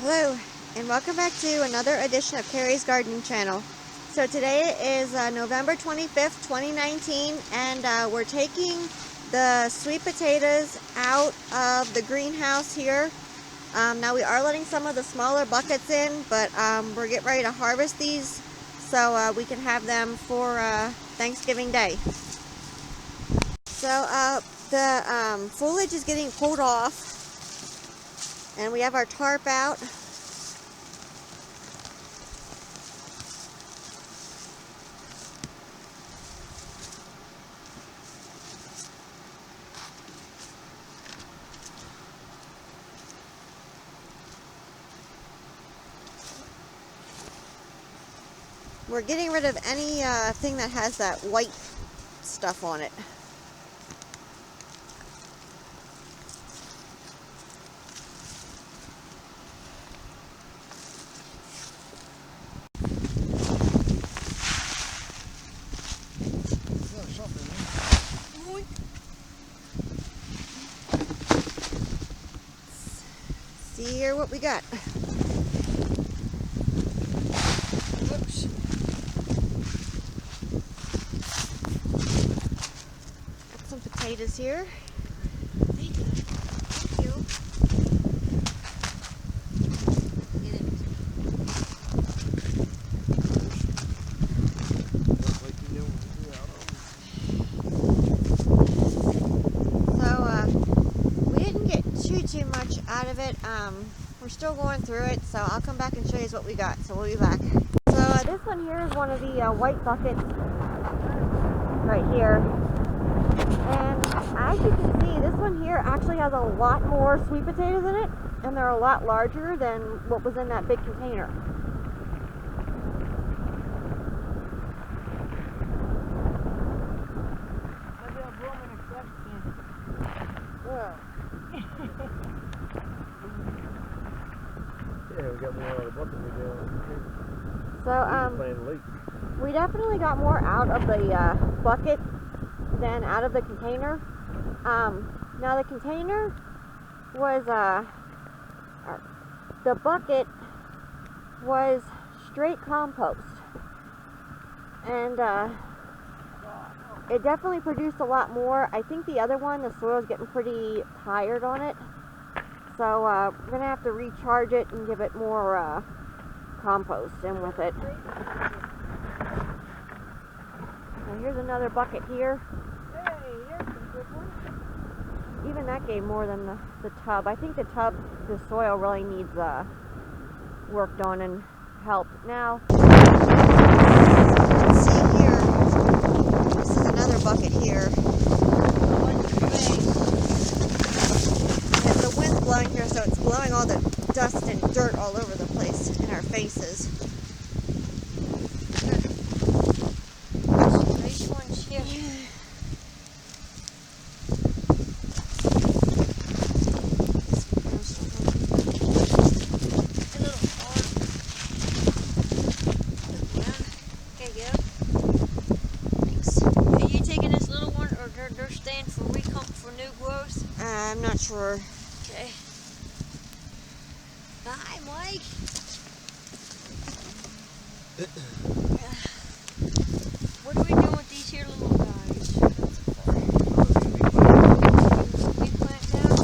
Hello, and welcome back to another edition of Carrie's Gardening Channel. So today is November 25th, 2019, and we're taking the sweet potatoes out of the greenhouse here. Now we are letting some of the smaller buckets in, but we're getting ready to harvest these so we can have them for Thanksgiving Day. So the foliage is getting pulled off, and we have our tarp out. We're getting rid of any thing that has that white stuff on it. See here what we got. Whoops. Got some potatoes here. Thank you. We didn't get too much out of it. We're still going through it, so I'll come back and show you what we got. So we'll be back. So this one here is one of the white buckets right here. And as you can see, this one here actually has a lot more sweet potatoes in it, and they're a lot larger than what was in that big container. Maybe I'll blow them in a trash can. Yeah, we got more out of the bucket we did. So we definitely got more out of the bucket than out of the container. Now the container was the bucket was straight compost, and it definitely produced a lot more. I think the other one, the soil's getting pretty tired on it, so we're gonna have to recharge it and give it more compost in with it. Now here's another bucket here. Hey, here's some good ones. Even that gave more than the tub. I think the tub, the soil really needs worked on and helped. Now, let's see here. This is another bucket here. And the wind's blowing here, so it's blowing all the dust and dirt all over the place in our faces. Nice ones here. I'm not sure. Okay. Hi, Mike. What are we doing with these here little guys? We plant down.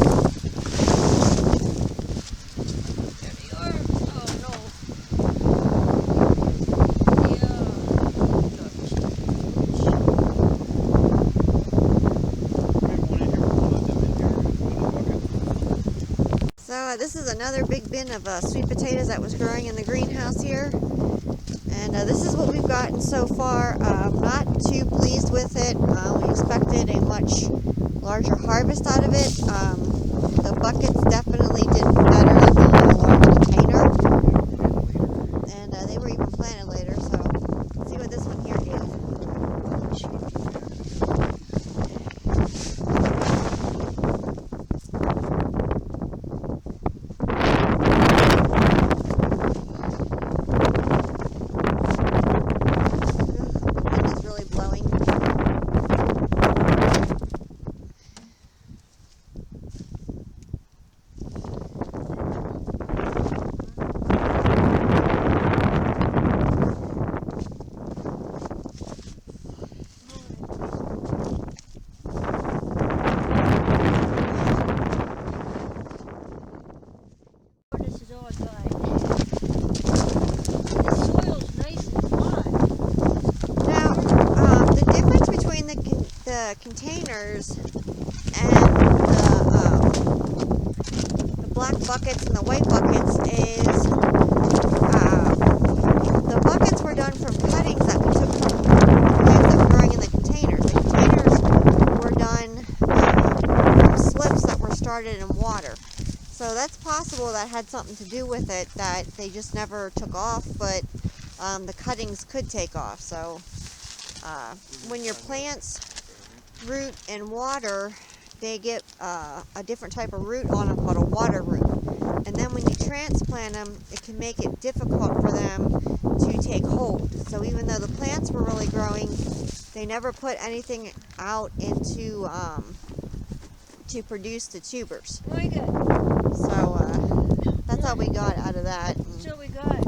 There they are. Oh no. So this is another big bin of sweet potatoes that was growing in the greenhouse here. And this is what we've gotten so far. Not too pleased with it. We expected a much larger harvest out of it. The buckets definitely did better than the large container. And they were even planted later, so let's see what this one here gave. far this is all dry. The soil's nice and hot. Now, the difference between the containers and the black buckets and the white buckets is the buckets were done from cuttings that we took from plants that were growing in the containers. The containers were done from slips that were started in water. So that's possible that had something to do with it, that they just never took off, but the cuttings could take off. So when your plants root in water, they get a different type of root on them called a water root. And then when you transplant them, it can make it difficult for them to take hold. So even though the plants were really growing, they never put anything out into to produce the tubers. My God. So that's all we got out of that. That's all we got.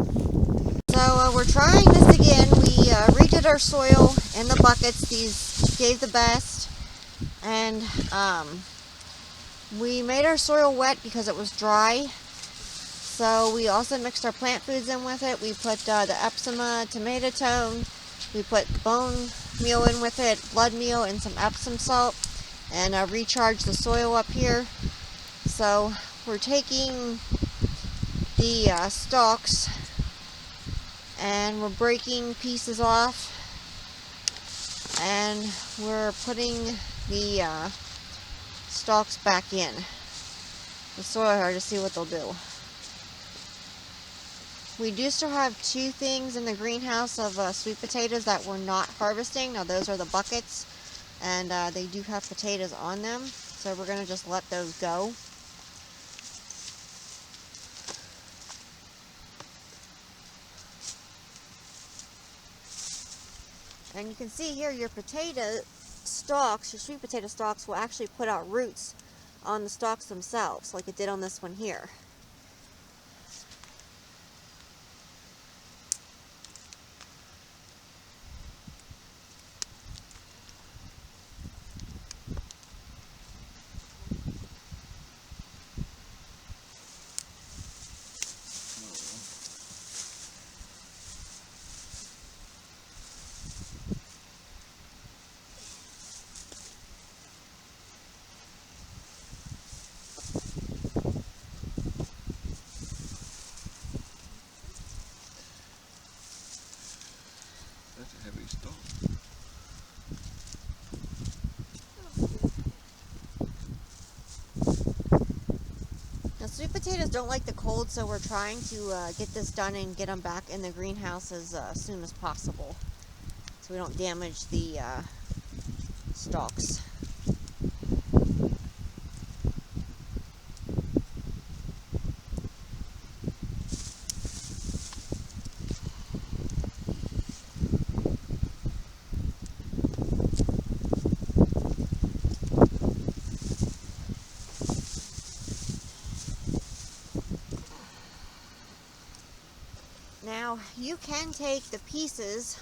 So we're trying this again. We redid our soil in the buckets. These gave the best. And we made our soil wet because it was dry. So we also mixed our plant foods in with it. We put the Epsom tomato tone. We put bone meal in with it, blood meal, and some Epsom salt. And recharged the soil up here. So we're taking the stalks and we're breaking pieces off, and we're putting the stalks back in the soil here to see what they'll do. We do still have 2 things in the greenhouse of sweet potatoes that we're not harvesting. Now those are the buckets, and they do have potatoes on them, so we're going to just let those go. And you can see here your potato stalks, your sweet potato stalks, will actually put out roots on the stalks themselves, like it did on this one here. That's a heavy stalk. Now sweet potatoes don't like the cold, so we're trying to get this done and get them back in the greenhouse as soon as possible, so we don't damage the stalks. Now you can take the pieces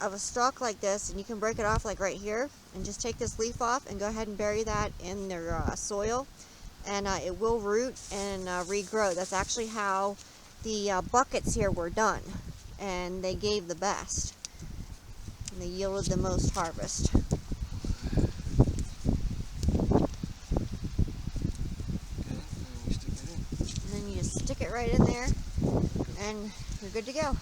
of a stalk like this and you can break it off like right here and just take this leaf off and go ahead and bury that in their soil, and it will root and regrow. That's actually how the buckets here were done, and they gave the best and they yielded the most harvest. And then you just stick it right in there and you're good to go.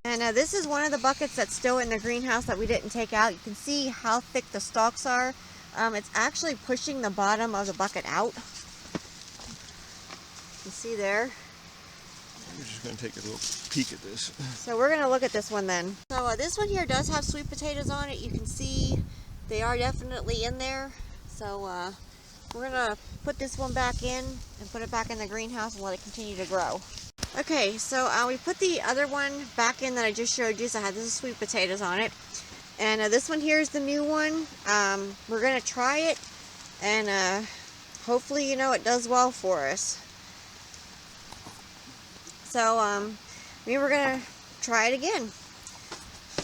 And this is one of the buckets that's still in the greenhouse that we didn't take out. You can see how thick the stalks are. It's actually pushing the bottom of the bucket out. You see there. We're just going to take a little peek at this. So we're going to look at this one then. So this one here does have sweet potatoes on it. You can see they are definitely in there. So we're going to put this one back in and put it back in the greenhouse and let it continue to grow. Okay, so we put the other one back in that I just showed you. So I had this sweet potatoes on it. And this one here is the new one. We're going to try it, and hopefully, it does well for us. So we were going to try it again.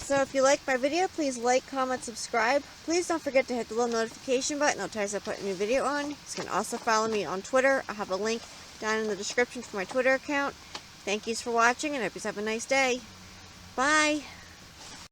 So if you like my video, please like, comment, subscribe. Please don't forget to hit the little notification button. It'll tell you as I put a new video on. You can also follow me on Twitter. I'll have a link down in the description for my Twitter account. Thank yous for watching, and I hope you have a nice day. Bye.